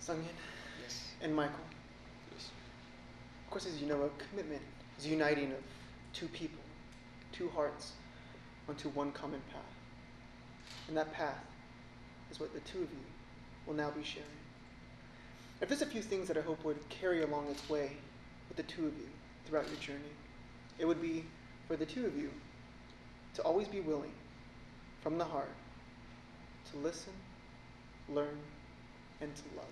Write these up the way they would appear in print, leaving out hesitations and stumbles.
Sungyeon Yes. and Michael. Yes. Of course, as you know, a commitment is a uniting of two people, two hearts, onto one common path. And that path is what the two of you will now be sharing. If there's a few things that I hope would carry along its way with the two of you throughout your journey, it would be for the two of you to always be willing, from the heart, to listen, learn, and to love.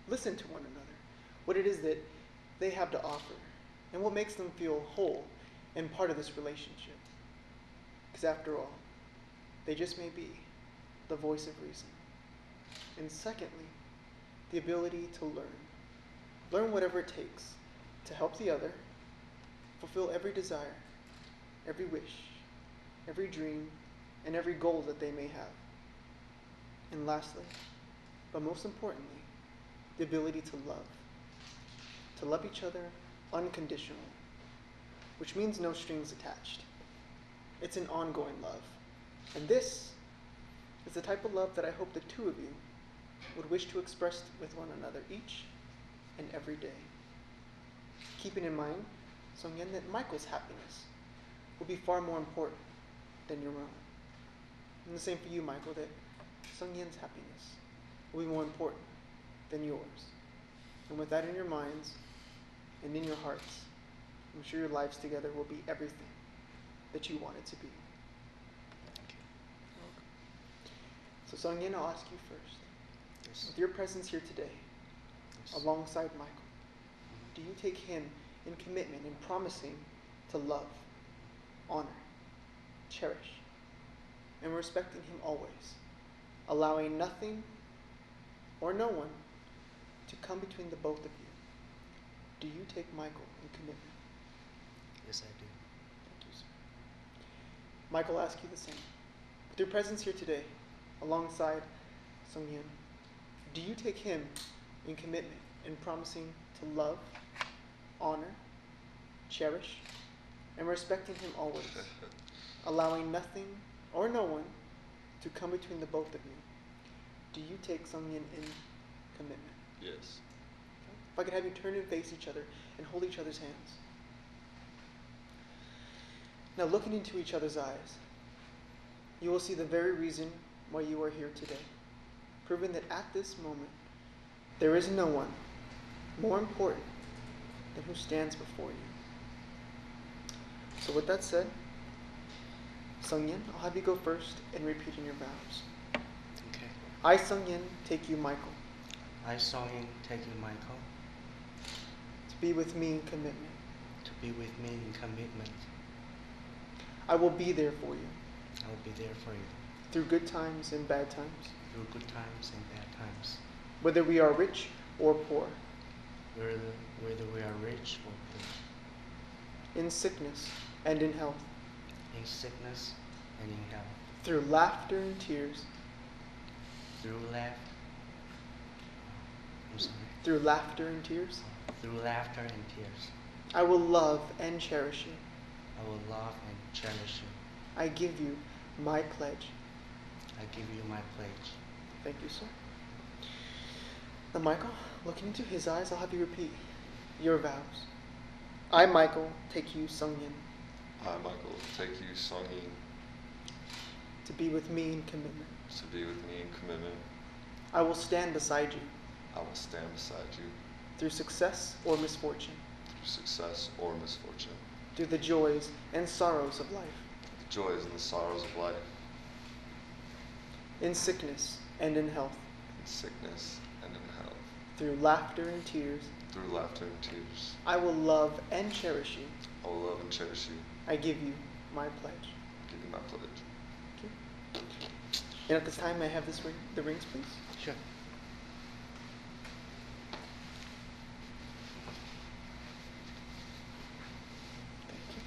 Listen to one another, what it is that they have to offer, and what makes them feel whole and part of this relationship. Because after all, they just may be the voice of reason. And secondly, the ability to learn. Learn whatever it takes to help the other, fulfill every desire, every wish, every dream, and every goal that they may have. And lastly, but most importantly, the ability to love each other unconditionally, which means no strings attached. It's an ongoing love. And this is the type of love that I hope the two of you would wish to express with one another each and every day. Keeping in mind, Sungyeon, that Michael's happiness will be far more important than your own. And the same for you, Michael, that Sungyeon's happiness will be more important than yours. And with that in your minds and in your hearts, I'm sure your lives together will be everything that you want it to be. So Sungyeon, I'll ask you first. Yes. With your presence here today, Yes. alongside Michael, do you take him in commitment in promising to love, honor, cherish, and respecting him always, allowing nothing or no one to come between the both of you? Do you take Michael in commitment? Yes, I do. Thank you, sir. Michael, I'll ask you the same. With your presence here today, alongside Sungyeon, do you take him in commitment in promising to love, honor, cherish, and respecting him always, allowing nothing or no one to come between the both of you? Do you take Sungyeon in commitment? Yes. If I could have you turn and face each other and hold each other's hands. Now, looking into each other's eyes, you will see the very reason why you are here today, proving that at this moment, there is no one more important than who stands before you. So with that said, Sungyeon, I'll have you go first in repeating your vows. Okay. I, Sungyeon, take you, Michael, I, Songin, take you, Michael, to be with me in commitment. to be with me in commitment. I will be there for you, I will be there for you through good times and bad times, through good times and bad times, whether we are rich or poor, whether we are rich or poor, in sickness and in health, in sickness and in health, through laughter and tears, through through laughter and tears. laughter and tears. I will love and cherish you. I will love and cherish you. I give you my pledge. I give you my pledge. Thank you, sir. Now, Michael, looking into his eyes, I'll have you repeat your vows. I, Michael, take you, Sungyeon, I, Michael, take you, Songin, to be with me in commitment. to be with me in commitment. I will stand beside you I will stand beside you through success or misfortune, through success or misfortune, through the joys and sorrows of life, the joys and the sorrows of life, in sickness and in health, in sickness and in health, through laughter and tears. through laughter and tears. I will love and cherish you. I will love and cherish you. I give you my pledge. Give you my pledge. Okay. And at this time, may I have the rings, please? Sure. Thank you.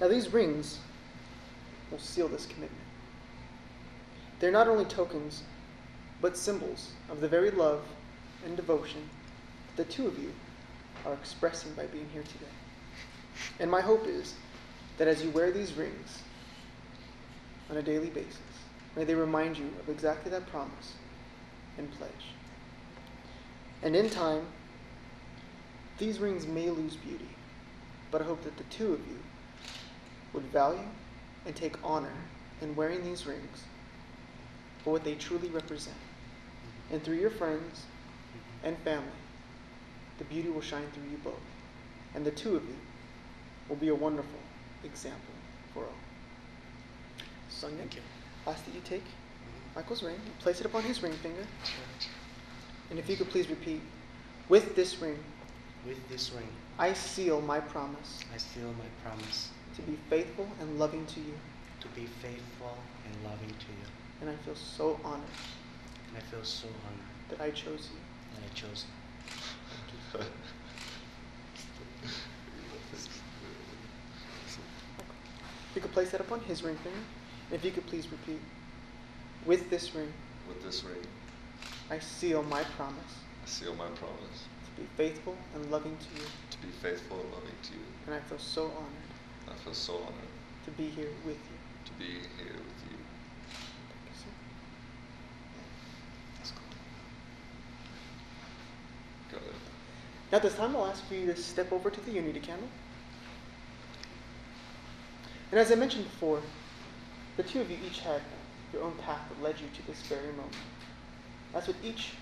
Now, these rings will seal this commitment. They're not only tokens, but symbols of the very love and devotion that the two of you are expressing by being here today. And my hope is that as you wear these rings on a daily basis, may they remind you of exactly that promise and pledge. And in time, these rings may lose beauty, but I hope that the two of you would value and take honor in wearing these rings for what they truly represent. And through your friends and family, the beauty will shine through you both. And the two of you will be a wonderful example for all. Sonia, Thank you. ask that you take Michael's ring and place it upon his ring finger. And if you could please repeat, with this ring, With this ring, I seal my promise I seal my promise to be faithful and loving to you. to be faithful and loving to you. And I feel so honored And I feel so honored that I chose you. that I chose you. If you could place that upon his ring finger. And if you could please repeat, with this ring, With this ring, I seal my promise I seal my promise to be faithful and loving to you. to be faithful and loving to you. And I feel so honored I feel so honored to be here with you. to be here with you. Thank you, sir. That's cool. Got it. Now at this time, I'll ask for you to step over to the unity candle. And as I mentioned before, the two of you each had your own path that led you to this very moment. That's what each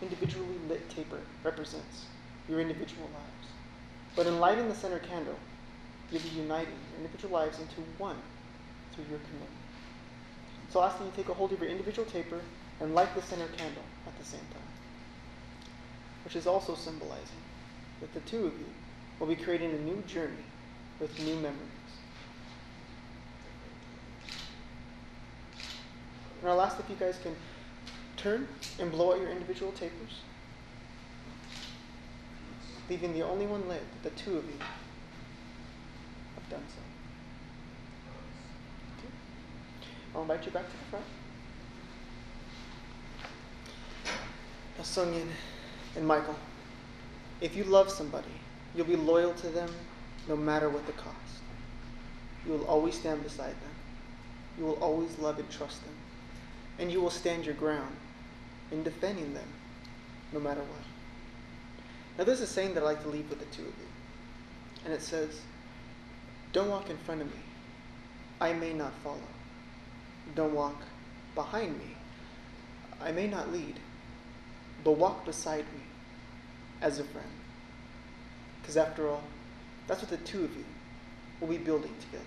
individually lit taper represents, your individual lives. But in lighting the center candle, you'll be uniting your individual lives into one through your commitment. So I'll ask that you take a hold of your individual taper and light the center candle at the same time, which is also symbolizing that the two of you will be creating a new journey with new memories. And I'll ask if you guys can turn and blow out your individual tapers, leaving the only one lit, the two of you have done so. Okay. I'll invite you back to the front. Now, Sungin and Michael, if you love somebody, you'll be loyal to them no matter what the cost. You will always stand beside them. You will always love and trust them. And you will stand your ground in defending them no matter what. Now there's a saying that I like to leave with the two of you. And it says, don't walk in front of me. I may not follow. Don't walk behind me. I may not lead. But walk beside me as a friend. Because after all, that's what the two of you will be building together.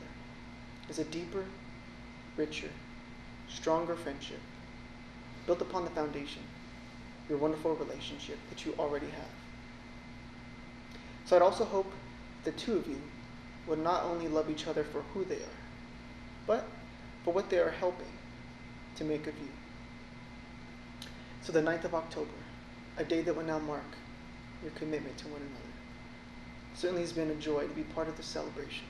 Is a deeper, richer, stronger friendship built upon the foundation, your wonderful relationship that you already have. So I'd also hope the two of you would not only love each other for who they are, but for what they are helping to make of you. So the 9th of October, a day that will now mark your commitment to one another, certainly has been a joy to be part of the celebration.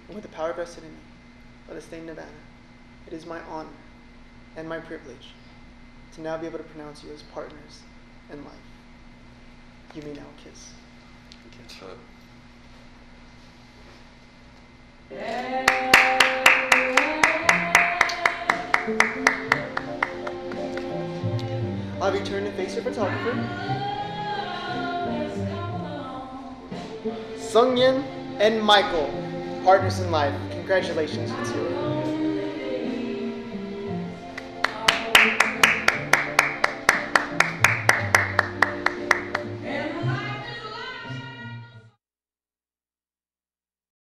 And with the power vested in me by the state of Nevada, it is my honor and my privilege to now be able to pronounce you as partners in life. You may now kiss. Thank you. I'll return to face your photographer. Sungin and Michael, partners in life. Congratulations, it's yours.